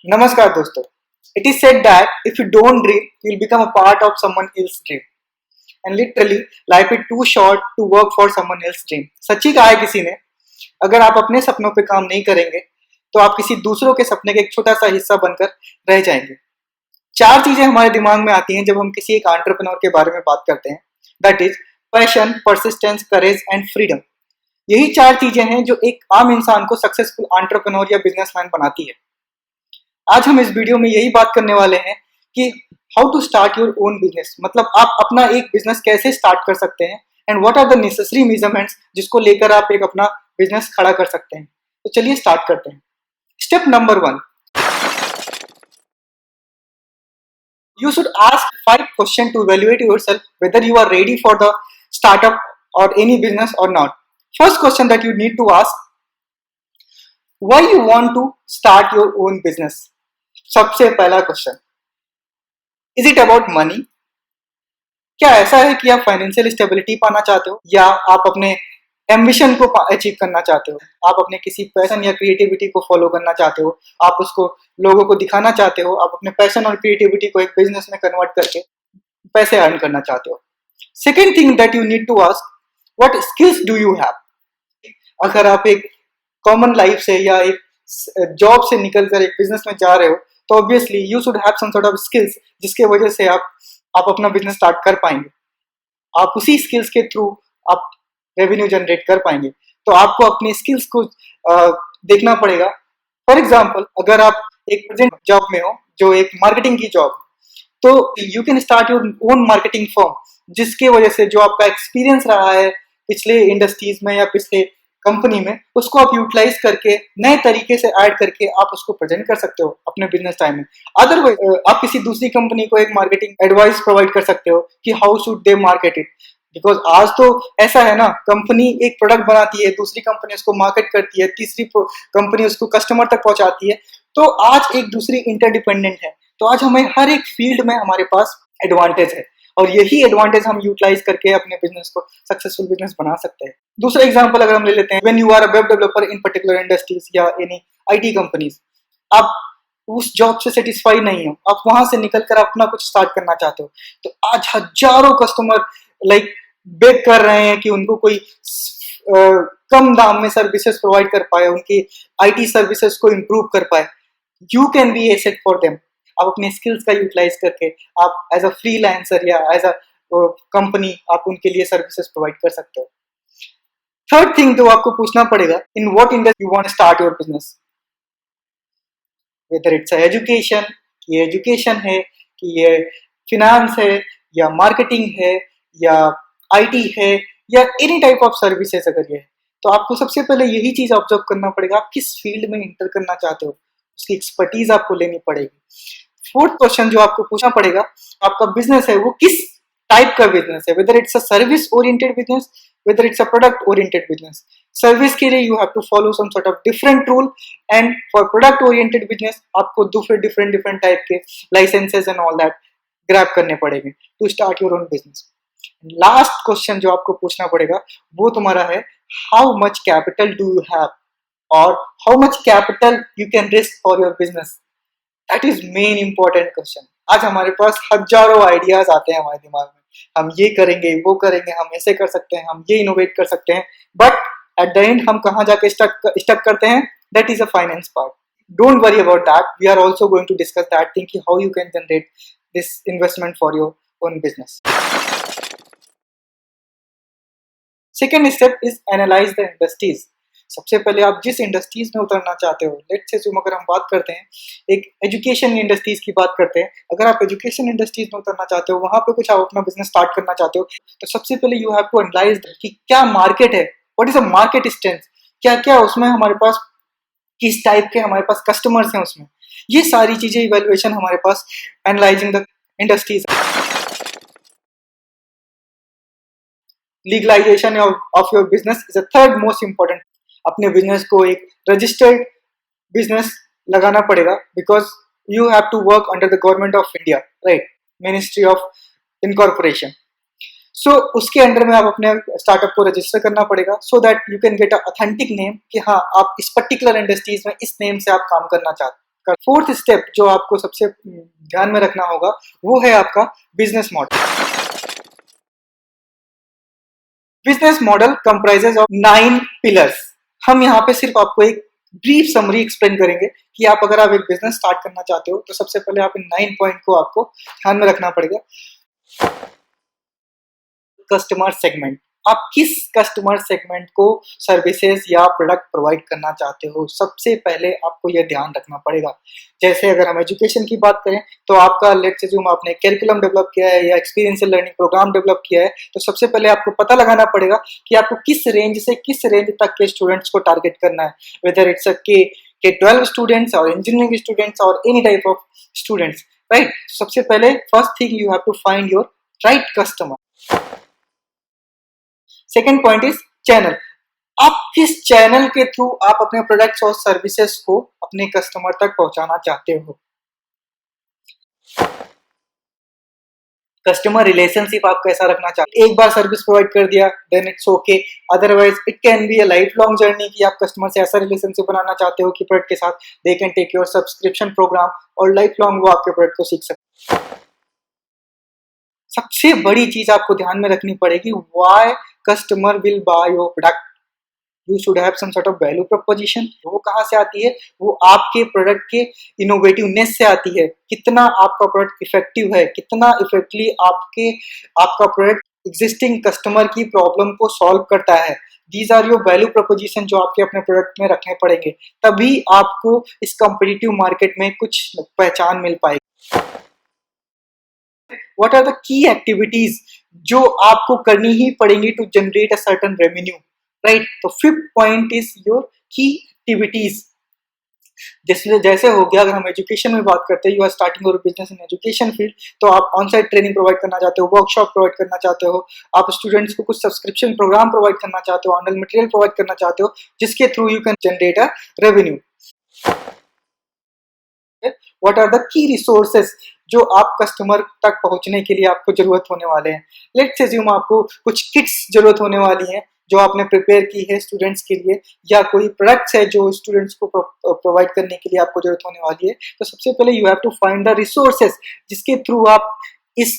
Namaskar दोस्तों. It is said that if you don't dream, you will become a part of someone else's dream. And literally, life is too short to work for someone else's dream. सच्ची कहा है किसी ने, अगर आप अपने सपनों पे काम नहीं करेंगे, तो आप किसी दूसरों के सपने का एक छोटा सा हिस्सा बनकर रह जाएंगे. चार चीजें हमारे दिमाग में आती हैं जब हम किसी एक एंटरप्रेन्योर के बारे में बात करते हैं. That is passion, persistence, courage and freedom. यही चार चीजें हैं जो एक आम इंसान को सक्सेसफुल एंटरप्रेन्योर या बिजनेसमैन बनाती है. आज हम इस वीडियो में यही बात करने वाले हैं कि how to start your own business, मतलब आप अपना एक बिजनेस कैसे स्टार्ट कर सकते हैं and what are the necessary measurements जिसको लेकर आप एक अपना बिजनेस खड़ा कर सकते हैं. तो चलिए स्टार्ट करते हैं. Step number 1, you should ask 5 questions to evaluate yourself whether you are ready for the startup or any business or not. First question that you need to ask, why you want to start your own business? सबसे पहला question, is it about money? क्या ऐसा है कि आप financial stability पाना चाहते हो, या आप अपने एम्बिशन को अचीव करना चाहते हो, आप अपने किसी पैशन या क्रिएटिविटी को फॉलो करना चाहते हो, आप उसको लोगों को दिखाना चाहते हो, आप अपने पैशन और क्रिएटिविटी को एक बिजनेस में कन्वर्ट करके पैसे अर्न करना चाहते हो. Second thing that you need to ask, what skills do you have? अगर आप एक कॉमन लाइफ से या एक जॉब से निकलकर एक बिजनेस में जा रहे हो, तो obviously you should have some sort of skills जिसके वजह से आप अपना बिजनेस स्टार्ट कर पाएंगे. आप उसी स्किल्स के थ्रू आप रेवेन्यू जनरेट कर पाएंगे. तो आपको अपनी स्किल्स को देखना पड़ेगा. फॉर एग्जाम्पल, अगर आप एक प्रेजेंट जॉब में हो जो एक मार्केटिंग की जॉब, तो you can start your own marketing firm, जिसके वजह से जो आपका एक्सपीरियंस रहा है पिछले इंडस्ट्रीज में या पिछले कंपनी में, उसको आप यूटिलाइज करके नए तरीके से ऐड करके आप उसको प्रेजेंट कर सकते हो अपने बिजनेस टाइम में. अदरवाइज आप किसी दूसरी कंपनी को एक मार्केटिंग एडवाइस प्रोवाइड कर सकते हो कि how should they market it. Because आज तो ऐसा है ना, कंपनी एक प्रोडक्ट बनाती है, दूसरी कंपनी उसको मार्केट करती है, तीसरी कंपनी उसको कस्टमर तक पहुंचाती है. तो आज एक दूसरी इंटरडिपेंडेंट है. तो आज हमें हर एक फील्ड में हमारे पास एडवांटेज है, और यही एडवांटेज हम यूटिलाइज करके अपने बिजनेस को सक्सेसफुल बिजनेस बना सकते हैं. दूसरा एग्जांपल अगर हम ले लेते हैं, when you are a web developer in particular industries या एनी आईटी कंपनीज, आप उस जॉब से सेटिस्फाई नहीं हो, आप वहां से निकलकर अपना कुछ स्टार्ट करना चाहते हो, तो आज हजारों कस्टमर बेग कर रहे हैं कि उनको कोई कम दाम में सर्विसेज प्रोवाइड कर पाए, उनकी आईटी सर्विसेज को इम्प्रूव कर पाए. You can be asset for them. आप अपने स्किल्स का यूटिलाइज करके आप एज अ फ्रीलांसर या एज अ कंपनी आप उनके लिए सर्विसेज प्रोवाइड कर सकते हो. थर्ड थिंग जो आपको पूछना पड़ेगा, in what industry you want to start your business. Whether it's education, ये एजुकेशन है कि ये फिनेंस है या मार्केटिंग है या आईटी है या एनी टाइप ऑफ सर्विसेज अगर ये है, तो आपको सबसे पहले यही चीज ऑब्जर्व करना पड़ेगा, आप किस फील्ड में इंटर करना चाहते हो, उसकी एक्सपर्टीज आपको लेनी पड़ेगी. फोर्थ क्वेश्चन जो आपको पूछना पड़ेगा, आपका बिजनेस है वो किस टाइप का बिजनेस है, whether it's a service oriented business, whether it's a product oriented business. Service के लिए you have to follow some sort of different rule, and for product oriented business आपको डिफरेंट टाइप के licences and all that grab करने पड़ेंगे to start your own business. Last question जो आपको पूछना पड़ेगा वो तुम्हारा है, how much capital do you have, और how much capital you can risk for your business. That is main important question. आज हमारे पास हजारों आइडियाज आते हैं हमारे दिमाग में, हम ये करेंगे, वो करेंगे, हम ऐसे कर सकते हैं, हम ये इनोवेट कर सकते हैं, बट एट द एंड हम कहाँ जाके स्टक करते हैं, that is a finance part. Don't worry about that, we are also going to discuss that thing, how you can generate this investment for your own business. Second step is analyse the industries. सबसे पहले आप जिस industries में उतरना चाहते हो, let's say अगर हम बात करते हैं एक एजुकेशन इंडस्ट्रीज की बात करते हैं, अगर आप एजुकेशन इंडस्ट्रीज में उतरना चाहते हो, वहां पे कुछ आप अपना बिजनेस स्टार्ट करना चाहते हो, तो सबसे पहले यू हैव टू एनालाइज कि क्या मार्केट है, what is a market strength, क्या क्या उसमें हमारे पास किस टाइप के हमारे पास कस्टमर्स हैं उसमें. ये सारी चीजें इवेल्युएशन हमारे पास analysing the industries. Legalisation of your business is a third most important. अपने बिजनेस को एक रजिस्टर्ड बिजनेस लगाना पड़ेगा, because you have to work under the government of India, right, ministry of incorporation. So उसके under में आप अपने startup को रजिस्टर करना पड़ेगा, so that you can get a authentic name कि हाँ आप इस पर्टिकुलर इंडस्ट्रीज में इस नेम से आप काम कर। फोर्थ स्टेप जो आपको सबसे ध्यान में रखना होगा वो है आपका business model. Business model comprises of 9 pillars. हम यहाँ पे सिर्फ आपको एक ब्रीफ समरी एक्सप्लेन करेंगे कि आप अगर आप एक बिजनेस स्टार्ट करना चाहते हो तो सबसे पहले आप इन 9 पॉइंट को आपको ध्यान में रखना पड़ेगा। कस्टमर सेगमेंट, आप किस कस्टमर सेगमेंट को सर्विसेज या प्रोडक्ट प्रोवाइड करना चाहते हो, सबसे पहले आपको यह ध्यान रखना पड़ेगा। जैसे अगर हम एजुकेशन की बात करें तो आपका लेट्स अज्यूम आपने करिकुलम डेवलप किया है या एक्सपीरियंशियल लर्निंग प्रोग्राम डेवलप किया है, तो सबसे पहले आपको पता लगाना पड़ेगा कि आपको किस रेंज से किस रेंज तक के स्टूडेंट्स को टारगेट करना है, वेदर इट्स के 12 स्टूडेंट्स और इंजीनियरिंग स्टूडेंट्स और any type of students, right. सबसे पहले first thing you have to find your right customer. Second point is channel, आप किस चैनल के थ्रू आप अपने प्रोडक्ट्स और सर्विसेज को अपने कस्टमर तक पहुंचाना चाहते हो। कस्टमर रिलेशनशिप आप कैसा रखना चाहते हो। एक बार सर्विस प्रोवाइड कर दिया then it's okay, otherwise it can be a life long journey कि आप कस्टमर से ऐसा रिलेशनशिप बनाना चाहते हो कि प्रोडक्ट के साथ they can take your subscription program और लाइफ लॉन्ग वो आपके प्रोडक्ट को सीख सकते। सबसे बड़ी चीज आपको ध्यान में रखनी पड़ेगी, why customer will buy your product. You should have some sort of value proposition. वो कहाँ से आती है, वो आपके प्रोडक्ट के इनोवेटिवनेस से आती है। कितना आपका प्रोडक्ट इफेक्टिव है, कितना इफेक्टिवली आपका प्रोडक्ट एग्जिस्टिंग कस्टमर की प्रॉब्लम को सॉल्व करता है। These are your value proposition जो आपके अपने प्रोडक्ट में रखने पड़ेंगे, तभी आपको इस कॉम्पिटिटिव मार्केट में कुछ पहचान मिल पाएगी। What are the key activities जो आपको करनी ही पड़ेंगी to generate a certain revenue, right? तो fifth point is your key activities। जैसे हो गया, अगर हम एजुकेशन में बात करते हैं, you are starting your business in education field, तो आप ऑन साइट ट्रेनिंग प्रोवाइड करना चाहते हो, वर्कशॉप प्रोवाइड करना चाहते हो, आप स्टूडेंट्स को कुछ सब्सक्रिप्शन प्रोग्राम प्रोवाइड करना चाहते हो, ऑनलाइन मटेरियल प्रोवाइड करना चाहते हो, जिसके through you can generate a revenue. What are the key resources जो आप कस्टमर तक पहुंचने के लिए आपको जरूरत होने वाले हैं। लेट्स अज्यूम आपको कुछ किट्स जरूरत होने वाली हैं जो आपने प्रिपेयर की है स्टूडेंट्स के लिए, या कोई प्रोडक्ट्स है जो स्टूडेंट्स को प्रोवाइड करने के लिए आपको जरूरत होने वाली है। तो सबसे पहले you have to find the resources जिसके थ्रू आप इस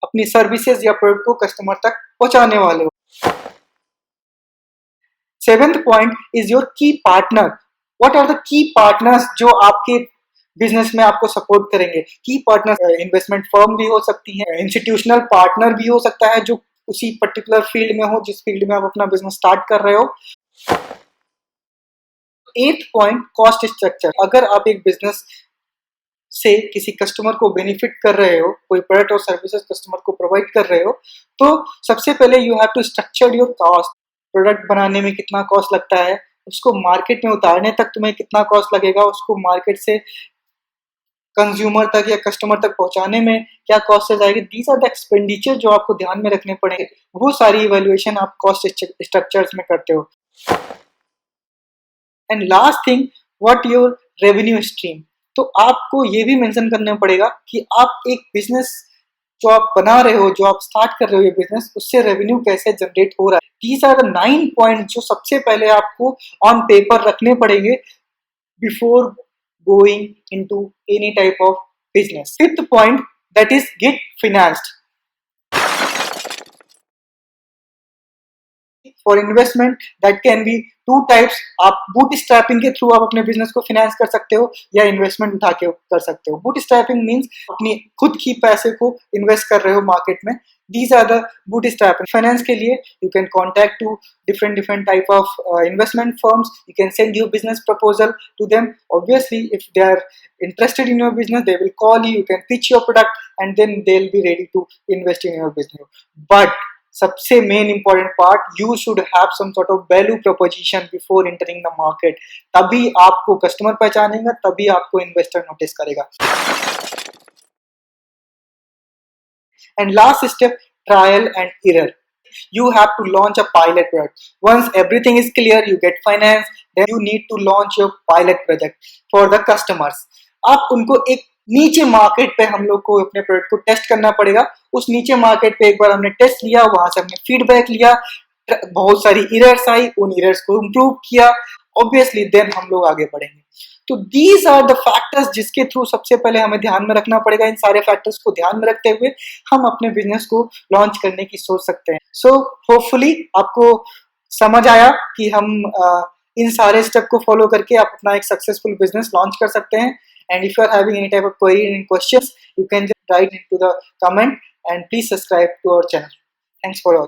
अपनी सर्विसेज या प्रोडक्ट को कस्टमर तक पहुंचाने वाले हो। Seventh point is your key partner. What are the key partners जो आपके बिजनेस में आपको सपोर्ट करेंगे। की पार्टनर इन्वेस्टमेंट फर्म भी हो सकती है, इंस्टीट्यूशनल पार्टनर भी हो सकता है जो उसी पर्टिकुलर फील्ड में हो जिस फील्ड में आप अपना बिजनेस स्टार्ट कर रहे हो। एथ पॉइंट, कॉस्ट स्ट्रक्चर। अगर आप एक बिजनेस से किसी कस्टमर को बेनिफिट कर रहे हो, कोई प्रोडक्ट और सर्विसेज कस्टमर को प्रोवाइड कर रहे हो, तो सबसे पहले you have to structure your cost. Product बनाने में कितना कॉस्ट लगता है, उसको मार्केट में उतारने तक तुम्हें कितना कॉस्ट लगेगा, उसको मार्केट से कंज्यूमर तक या कस्टमर तक पहुंचाने में क्या कॉस्ट आएगी। दीज आर द एक्सपेंडिचर जो आपको ध्यान में रखने पड़ेंगे। वो सारी इवैल्यूएशन आप कॉस्ट स्ट्रक्चर्स में करते हो। And last thing, what your revenue stream. तो आपको ये भी मेंशन करना पड़ेगा कि आप एक बिजनेस जो आप बना रहे हो, जो आप स्टार्ट कर रहे हो ये बिजनेस, उससे रेवेन्यू कैसे जनरेट हो रहा है। दीज आर द 9 पॉइंट जो सबसे पहले आपको ऑन पेपर रखने पड़ेंगे before going into any type of business. Fifth point, that is get financed. For investment that can be two types। आप बूट स्ट्रैपिंग के थ्रू आप अपने बिजनेस को फाइनेंस कर सकते हो या इन्वेस्टमेंट उठा के कर सकते हो। बूट स्ट्रैपिंग मीन्स अपनी खुद की पैसे को इन्वेस्ट कर रहे हो मार्केट में। These are the bootstrapping। Finance के लिए you can contact to different type of investment firms। You can send your business proposal to them। Obviously, if they are interested in your business, they will call you। You can pitch your product and then they'll be ready to invest in your business। But सबसे main important part, you should have some sort of value proposition before entering the market. तभी आपको customer पहचानेगा, तभी आपको investor notice करेगा। And last step, trial and error। You have to launch a pilot product। Once everything is clear, you get finance, then you need to launch your pilot project for the customers। आप उनको एक नीचे market पे हम लोग को अपने product को टेस्ट करना पड़ेगा। उस नीचे मार्केट पे एक बार हमने टेस्ट लिया, वहां से हमने फीडबैक लिया, बहुत सारी एरर्स आई, उन एरर्स को इम्प्रूव किया, ऑब्वियसली देन हम लोग आगे बढ़ेंगे। तो दीज आर द फैक्टर्स जिसके थ्रू सबसे पहले हमें ध्यान में रखना पड़ेगा। इन सारे फैक्टर्स को ध्यान में रखते हुए हम अपने बिजनेस को लॉन्च करने की सोच सकते हैं। सो होपफुली आपको समझ आया कि हम इन सारे स्टेप को फॉलो करके आप अपना एक सक्सेसफुल बिजनेस लॉन्च कर सकते हैं। And if you are having any type of query and questions, you can just write into the comment and please subscribe to our channel. Thanks for watching.